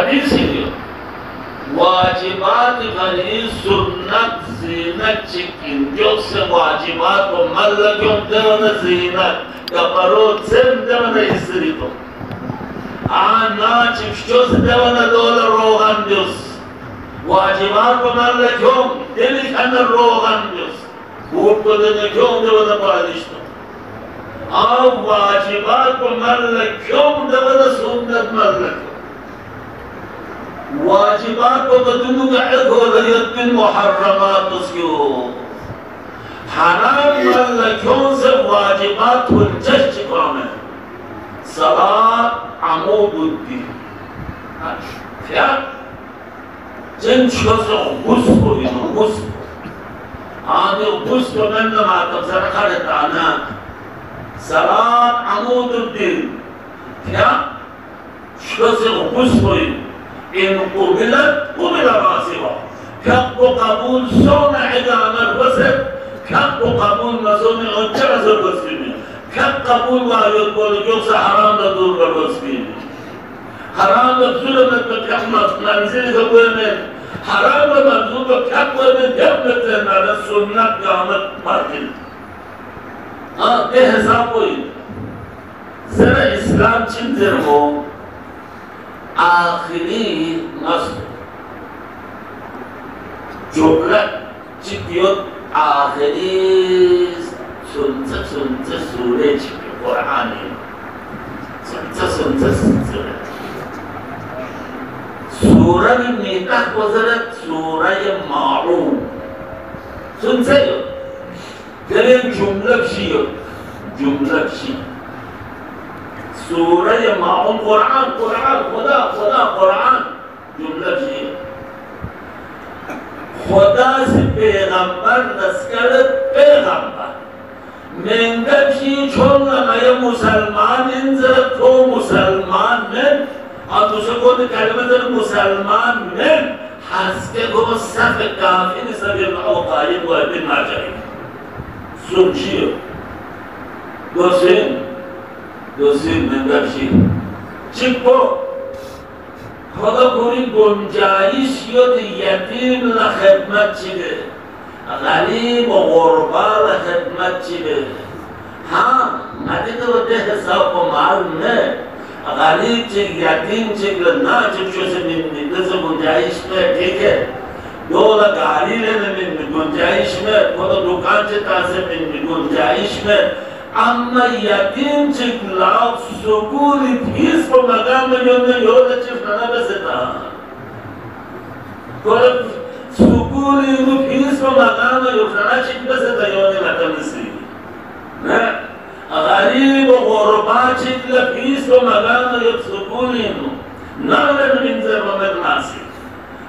हदीस वाजिबात फरीज सुन्नत ज़ीनत चिकिन जो से वाजिबात को मल्लक्यों देवन ज़ीनत कपरों सेम देवन इसरी तो आना चिप्शों से देवन दोल रोगन जोस वाजिबात को मल्लक्यों देवी खाना रोगन जोस भूख को देने क्यों देवन पालिश तो आव वाजिबात को मल्लक्यों देवन सुन्नत मल्लक्यों वाजिबात को बदलू का एक मुहर्रमात उसको हराम मल्लक्यों से वाजिबात हुज्जत कौन है सलात अमूदुद्दीन क्या जिन शोज़ों गुस को इन्हों गुस आगे गुस को मैंने मातब से रखा रहता ना सलात अमूदुद्दीन क्या शोज़ों गुस को इन कुबिलत कुबिला वासिवा क्या को कबूल सोना इजामत वसे क्या को कबूल मज़ोने उच्चर ज़र वस्तीने क्या कबूल वायुत बोल जो से हराम न दूर कर वस्तीने हराम न ज़ुल्म न क्या मंजिल कबूल में हराम न मंजूर को क्या कोई में जब करते ना न सुन्नत क़यामत मार्जिन हाँ ये हिसाब कोई ज़रा इस्लाम चिंतन हो आखिरी मस्त जुमला चित्तियों आखिरी सुनते सूरे चित्ते कुरानी सुनते सूरे सूरा की नीता कोज़रत सूरा ये मालूम सुनते हो करें जुमला शी सूरह माऊन कुरान कुरान खुदा खुदा कुरान जुमला जी खुदा से पैगंबर नस्कर पैगंबर मेंगशी छोड़ना मैं मुसलमान इंजर तो मुसलमान में और दूसरे को भी कलमत मुसलमान में हंस के को सब काफी सभी औकाई को अभी ना जाए सुनिए दोषी मेंगशी चिपको खुदा पूरी गुंजाइश योद यतीम ला खिदमत चिले गरीब और गुरबा ला खिदमत चिले हाँ मत तो वो हिसाब को मालूम है गरीब चिक यतीम चिक ना चिप्सों से मिलने से गुंजाइश में ठीक है दो ला गाड़ी लेने में गुंजाइश में खुदा दुकान से तासे में गुंजाइश में अम्मा यतीम चिक लाव सुकूली फीस को मकाम में योने योद चिप नना बसेता कोई सुकूली फीस को मकाम में योद नना चिप बसेता योने मकाम से ना गरीब और गुरबा चिक ला फीस को मकाम में योद सुकूली ना लेने मिंज़र में नासी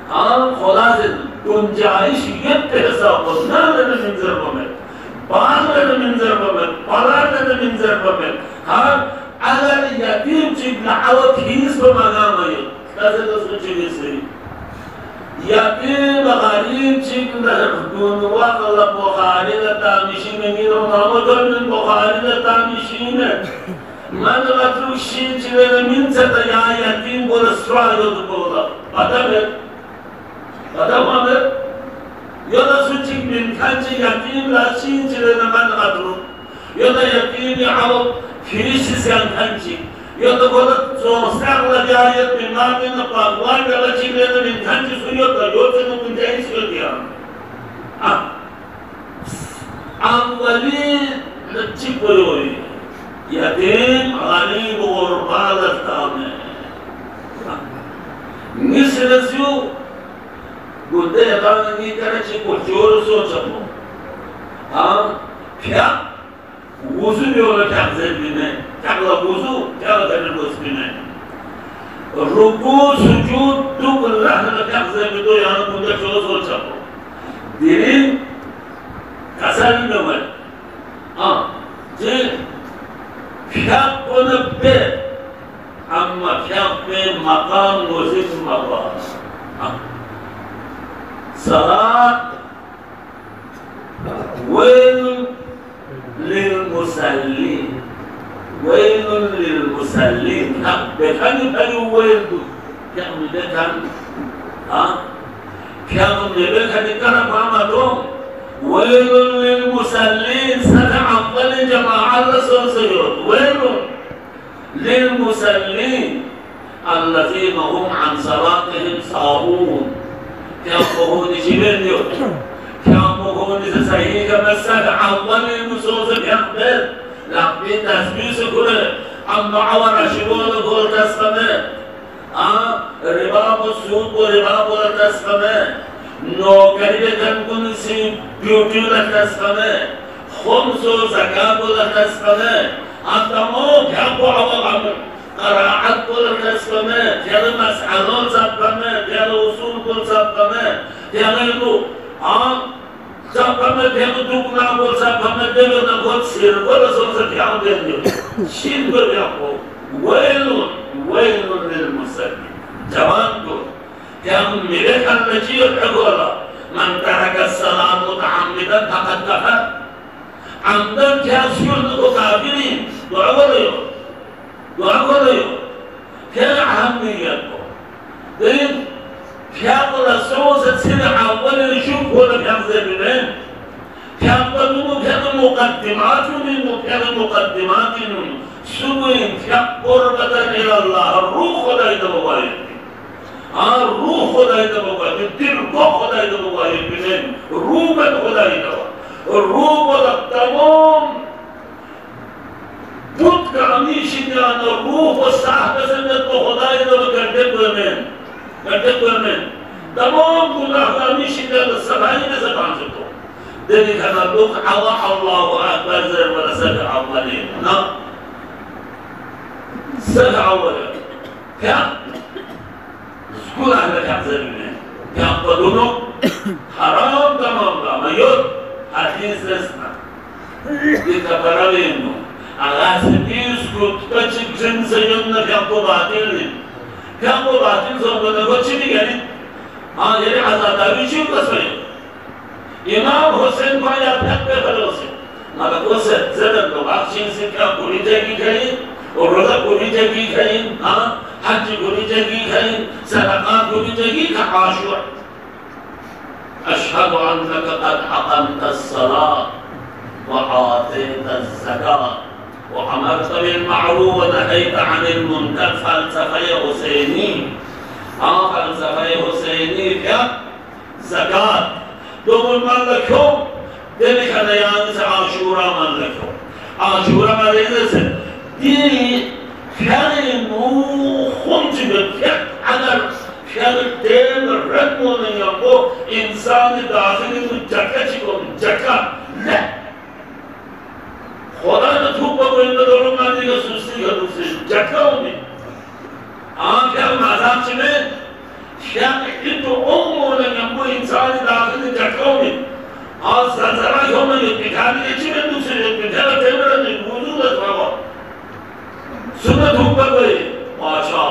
हाँ खुदा से गुंजाइश ये पैसा को ना लेने मिंज़र में बागले मिंज़र बमें, पलाने मिंज़र बमें, हाँ अगर यतीम चिक लावत हीस को मगाम आयो, कैसे तो सोचेंगे सही, यतीम गरीब चिक दुनिया का बुखारी का तामिशी में गिरो नामोदर में बुखारी का तामिशी में मन वातु शीन चिले में मिंज़र तया यतीम बोल स्वागत बोला, पता मामे Yoda सुचिक min kanji yatim la shinjire na man adru yoda yatim yawo firishi sian kanji yoda goda so sagla jayat min mamin na pagwan gala chile na min kanji su yoda yoda no kunjai su yoda awali chipoy yatim gharib ghurba lastame nisrasiu गुड्डे account की तरह से कुछ जोर सोच सको हाँ क्या वुज़ू भी होगा क्या ज़रूरी नहीं क्या का वुज़ू क्या का करने को इसमें नहीं रुकू सुजूद दुख अल्लाह ने क्या ज़रूरी तो यहाँ कुछ जोर सोच सको दिन कसारी में मत हाँ जे क्या कोने पे अम्मा क्या पे मकाम मुझे मकाम हाँ صلاة ويل للمصلين ويل للمصلين بخلي بني ويل क्या मुझे kan हाँ क्या मुझे kan इतना पामा तो wailun lil musallin sana afdal jamaah rasul sayyid wailun lil musallin allazina hum an salatihim sahun क्या कोहनी जीवन यो क्या कोहनी से सही का मस्सद अव्वल मुसोस बिहब्द लापी तस्बीह से करे अम्मा आवारा शिबोल गोल तस्बह रिबा मुसूद को रिबा बोल तस्बह नौकरी कन कुन सी ब्यूटी बोल तस्बह खुम्सो ज़कात बोल तस्बह अतमो क्या को आवाम قراءة كل تسمى جل مسألون سبمة جل وصول كل سبمة جل إنه سبمة جل دوكنا كل سبمة جل نقول سير كل سون سبيان جل شين برياكو ويل للمسلمين جوان كل كم ملك النجيل حقولا من ترك الصلاة متعمدا فقد كفر عمدا كاسيون كافرين وعوليو وعقله كان أهميته لكن كان الرسول سيدنا أول يشوف ولا كان زبيبين كان بدونه كان مقدمات منه كان مقدمات منه سوين كان قربة إلى الله الروح خدا يتبويه الروح خدا يتبويه الدل خدا يتبويه بين روح خدا يتبويه الروح والتمام बुद्ध का अमीशी ज्ञान और रूह और साहब संगत को खुदाई दो करते हुए में तमाम गुनाह का अमीशी ज्ञान सभाई में से बांध सकते हो देखिए खाना लोग अल्लाह अकबर जर वाला सग अव्वली ना सग अव्वली क्या स्कूल आने का जरूरी क्या बदुनो हराम तमाम का मयूर हदीस रस्ना ये कबरावे नो आगाज़ कुछ बच्चे जिनसे युद्ध क्या को बातें ज़ोर को चिड़ी गए हाँ ये आज़ादी चीज़ कसमें इमाम हुसैन को या फैक पे भरोसे मगर वो से ज़्यादा तो बातचीत से क्या पूरी जगह गई और रोज़ा पूरी जगह गई हाँ हज पूरी जगह गई सदक़ात पूरी जगह का आशुरा अशहदु अन्नका क़द अक़मता अस्सलात व आतैता अज़्ज़कात وأمرت بالمعروف ونهيت عن المنكر فلسفة حسيني فلسفة حسيني क्या ज़कात तुम मान रखो दिल का नयान से आशूरा मान रखो आशूरा मान रखने से दिल क्या नो खुंच में क्या अगर क्या तेल रत्नों नहीं आपको इंसान दाखिली में जक्का चिको जक्का ले खुदा ने धूप को इन दोनों मानी का सुस्ती का दूसरे जक्काओं में क्या मज़ाक चले क्या इन तो उम्मों ने हमको इंसान दाखिल जक्काओं में ज़रा क्यों में ये पिघाने के चीज़ दूसरे पिघाने तेरे ने वजूद है बाबा सुना धूप कोई बादशाह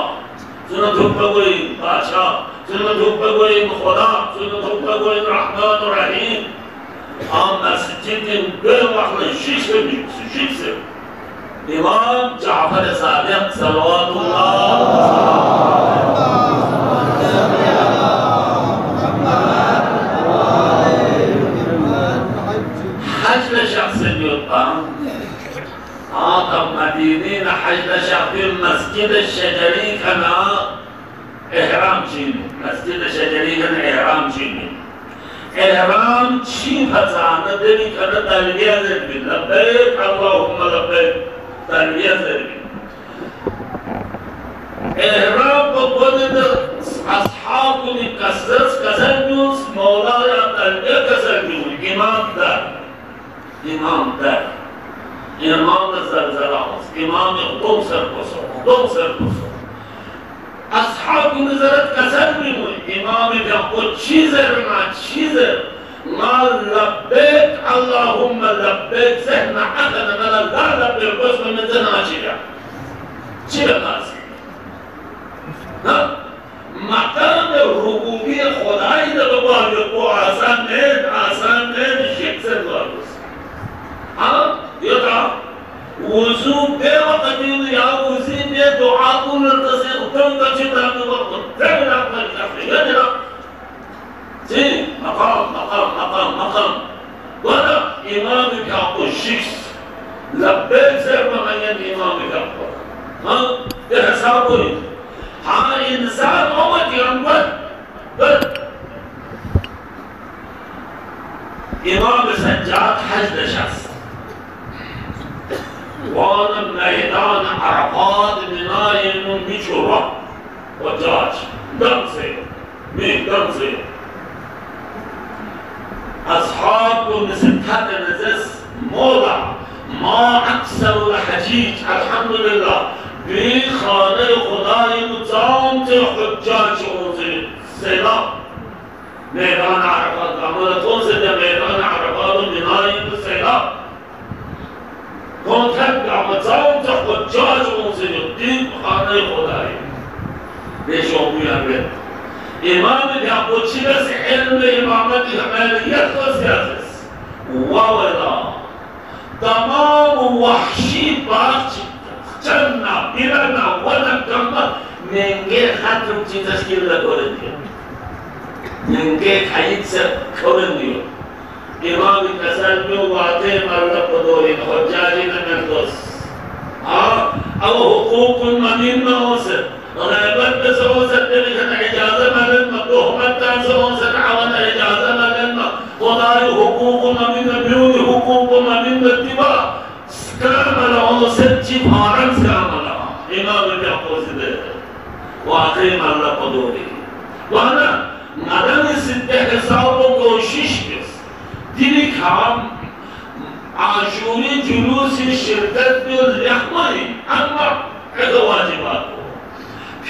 सुना धूप कोई बादशाह सुना धूप कोई खुदा सुना धूप कोई रहमान और रहीम मस्जिद बेवक्त शीश से इमाम जाफर सादिक सल्लल्लाहु हज शख्स होता तब मदीने हज शख्स मस्जिद शजरी का नाम एहराम चीनी मस्जिद शजरी का एहराम चीनी إحرام شيء فزعنا دني كنا تلبية زربين لبيك اللهم لبيك تلبية زربين إحرام بقولنا أصحابنا كسرنيوس مولانا تلبية كسرنيوس إمام دار زرزراوس إمام دوم سرقصو أصحاب نزرت كسرنيوس إمام بيقول شيزر ما لبيك اللهم لبيك سهنا حقنا ما لا لبيك بس من زنا شيرا ناس مقام الربوبية خداي ده بقول يقول آسان شيء سرقص يطلع وزوب بوقت يا وزين دعاء نتصل 어떤 것이 나누고 어떤 나쁜 것이 아니라 지 مقام ولا إمام يعقوب الشيخ لبيك زي ما كان إمام يعقوب ها ده حسابه ها إنسان هو ينبت بل إمام سجاد حج شخص وانا ميدان عرفات مناين بشرة وجاج دمسي مين دمسي أصحاب نسبتها نزس موضع ما أكثر الحجيج الحمد لله بخانه خدای متعامت حجاج اونزی سیلاب میدان عرفات عملتون زده میدان عرفات و مناین سیلاب کنتک متعامت حجاج اونزی دید خانه خدای بیشون بیان إمام يعقوب بس علم إمامة العماليات والسياسة وولا تمام وحشي باقي جنة بلنا ولا جنة من غير خاطر تشكيل لكورنيا من غير حيث كورنيا إمام التسلم وعطيم الله بدورين حجاجين من دوس أو حقوق من نوسر غيبت بسوسة تلك إجازة ملنا تهمت سوسة عوانا إجازة ملنا خداي حقوق من بيون حقوق من الاتباع كامل ونسجي فارن كامل إمام يعقوب ده وأقيم الله قدوري وأنا مدني ستة حساب وكوشش بس دينك هم عاشوري جلوس الشركات باليحمري أما هذا واجباته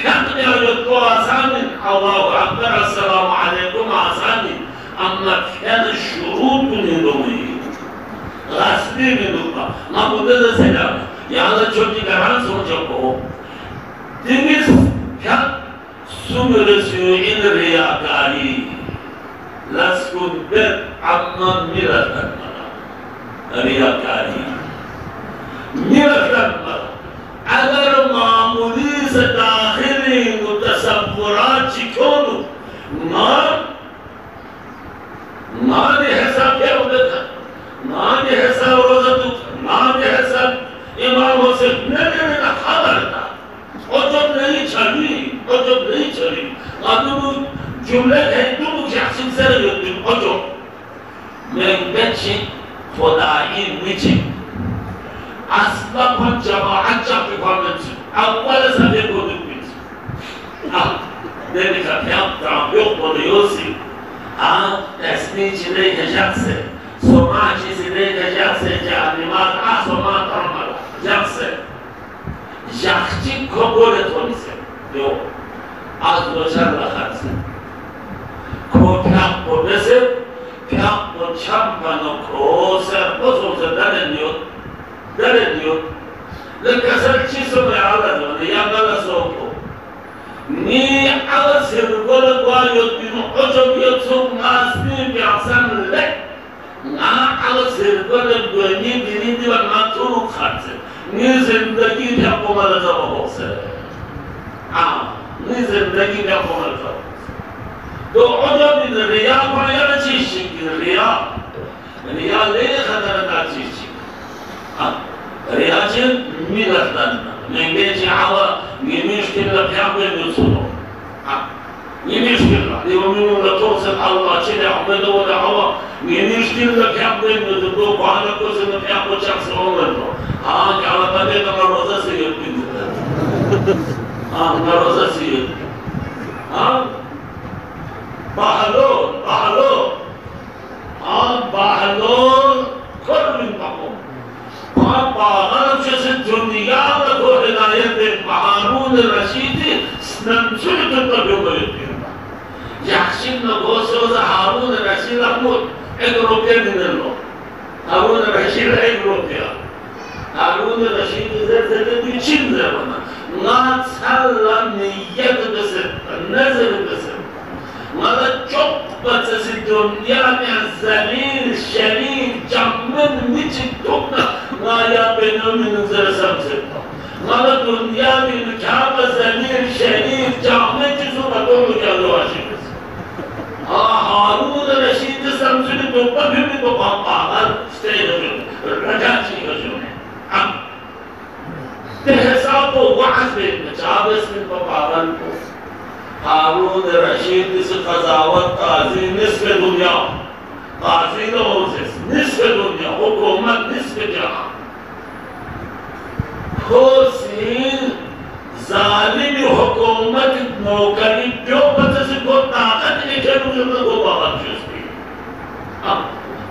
كان يقول آساني الله أكبر السلام عليكم آساني أما كان الشروط من دومي غصبي من دوما ما بدل سلام يعني çocuğu karan sonucu deniz كان سمرسيو إن رياكاري لسكن بيت عمان ميرتن رياكاري ميرتن اگر معمولی سے داخلی متصورات چکونو مانی حساب کیا ہوتا تھا مانی حساب روزہ تو مانی حساب امام حسین نہیں خبر تھا اور جب نہیں چلی آدم جملے ہندو جحسن سر یدیم اور جو من بچی خدایی میچی أصلا كنت جماعة جابي فهمت أول سنة كنت بيت ذلك كان تعب يقبل يوسي تسنيج ليك جالسة سماج ليك جالسة جانمات سماج تعمل جالسة جاختي كبولة تونسة يو أزو جل خالصة كو بيان بودسة بيان بودشامبانو كروسة بوزوزة دارنيو درجيو لكسر چیزو میں عادت ہونے یا گلا سوکو نی على سرقول قوایت بینو عجبیت سوک ناسنی بیعصن لک نا على سرقول قوانی بینی دیوان ناتونو خارسه نی زندگی بیا قمال جبا ہوسه نی زندگی بیا قمال جبا ہوسه تو عجبی ریا باید چیز شکی ریا لے خطرتا چیز شکی رياجل ميلادنا نجيش على يمشكلة بيعمل يوصله يمشكلة يومين ولا توصل الله شيء يعمله ولا هو يمشكلة بيعمل يدوق على كوسنا بيعمل شخص عمره على بدي كما روزة سيد روزة سيد بحلول كل من بقوم باغرب شخص الدنيا لكو هداية هارون الرشيد نمسوك الطبيب الدين يحسن نقوص هارون الرشيد أمود إقروبيا من الله هارون الرشيد إقروبيا هارون الرشيد زرزة بيشين زمانا ناتسالة نية بسر نزل بسر ماذا جبت الدنيا من الزمين الشريف جمن ميتي دونا ما يا بينو من زر سمسة ماذا الدنيا من كعب الزمين الشريف हारून रशीद से कजावत काजी निस्फ दुनिया, काजी मोसेस निस्फ दुनिया, हुकूमत निस्फ जहां। खोसीन जालिम हुकूमत नौकरी क्यों बच्चे से को ताकत नहीं चलू जब को बाहर चुस्ती अब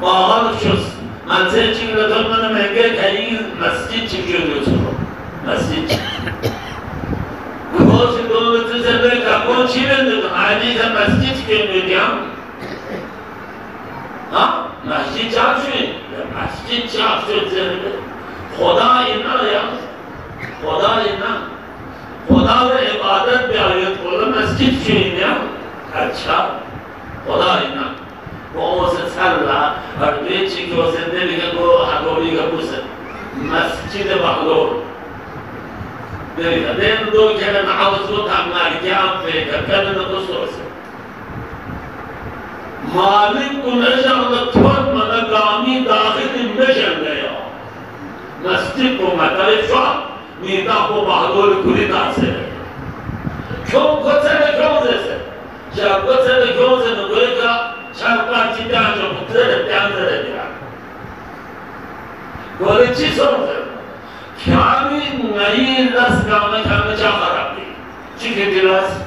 बाहर चुस मनसे चिंग तो मन महंगे कहीं मस्जिद चिंगे जो सुनो मस्जिद खोस को बच्चे से ले का कौन चीज़ तो आदि का मस्जिद क्यों नहीं क्या हाँ मस्जिद चार्जे ज़रूर खुदा इन्ना या खुदा इन्ना खुदा के इबादत पे आयत बोला मस्जिद चीनिया अच्छा खुदा इन्ना वो से सल्ला और बेची को से देवी को हाथोड़ी का कुछ मस्जिद बहलोर देवी का देन दो क्या ना आवाज़ थामना क्या पे क्या ना तो सोच मालिक को नशा और थोड़ मनगामी दाखिल में चल गया मस्जिद को मतलब शो मीता को बहादुर कुरिता से क्यों जैसे जब से क्यों से नगरे का चार चिता जो पुत्र त्याग दे दिया कोई चीज़ समझे क्या भी नई रस गाँव में चाह रहा है चिके दिलास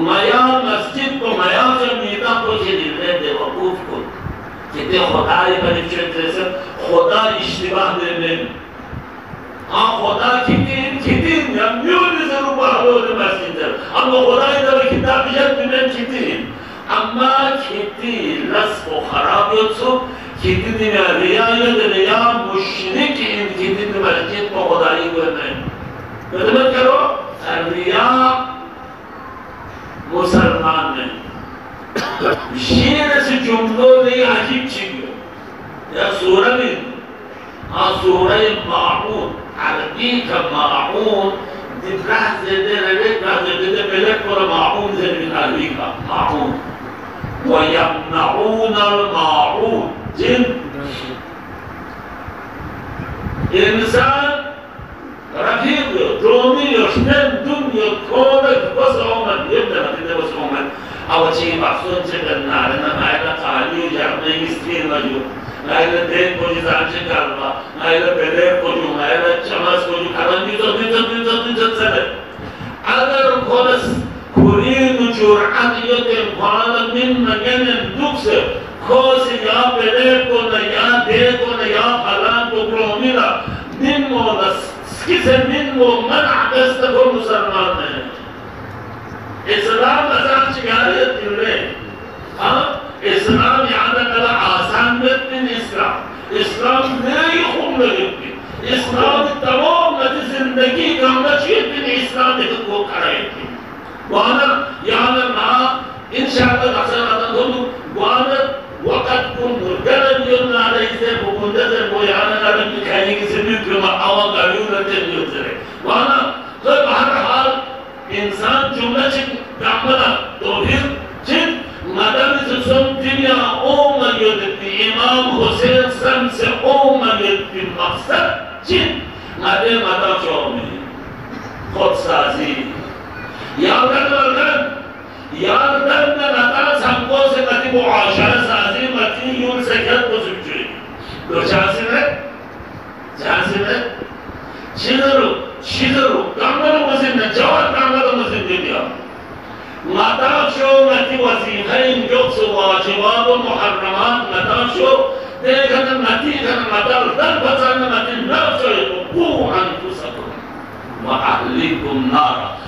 माया मस्जिद को माया जब मीता को चिल्ले देवकूफ को कितने खुदाई परिचय जैसे खुदा इश्तिबाह देने हाँ खुदा कितनी नम्यूल जरूर बाहर मस्जिद अब वो खुदा इधर किताब जब में कितनी अम्मा कितनी रस को खराब हो तो कितनी में रिया मुश्रिक इन कितनी मस्जिद को खुदाई को नहीं मतलब करो रिया मुसलमान नहीं शेर से जुमलों ने अजीब चीज़ या सूरह में हाँ सूरह माऊन अरबी का माऊन दिखलास देते रहे पहले पूरा माऊन से अरबी का माऊन वो यमनाऊन माऊन जिन इंसान रफीक रोमी योशनें दुनिया कोड बस ओमन यबदा नतीजे बस ओमन आवची बाखुन से करना है ना आयला खाली जाने की स्थिर मजू आयला देख को जिसान करवा आयला पहले को जो आयला चमस को जो खाली तो चले अगर खोलस कुरीन जुरात योते वाला मिन मगन दुख से खोस या पहले को न या दे को न या फलां को प्रोमिला दिन मोलस किसे दिन वो मन आदस्त को मुसलमान है इस्लाम असान चिकारियत दिले हाँ इस्लाम याद करा आसान में इस्लाम नहीं खूब लगती इस्लाम तमाम मत जिंदगी का मशीद में इस्लाम को कराएगी वाना याद ना इंशाअल्लाह असल अदम वाना वक़्त को मुर्गन योना रईसे बुकुंदे से वो याद ना रखी खाएगी किसी भी क्यों आवाज़ गाड़ियों रहते नहीं होते वाना तो बहरहाल इंसान जुम्ला चिक कामना तो फिर चिक मदन से सुन दुनिया ओ मयुद्दी इमाम हुसैन सन से ओ मयुद्दी मकसद चिक मदे मदा चौमी खुद साजी यारदन न नता संको से कति वो आशा साजी मती यूं से क्या कुछ भी दो चांसे में शिदरू कामना मस्जिद ने जवाब कामना मस्जिद दिया मताशो मती वजीफें जो वाजिबात और मुहर्रमात मताशो देखन मती कन मताल दल बचाने मती नफ्सो को अनफुसकुम व अहलिकुम नारा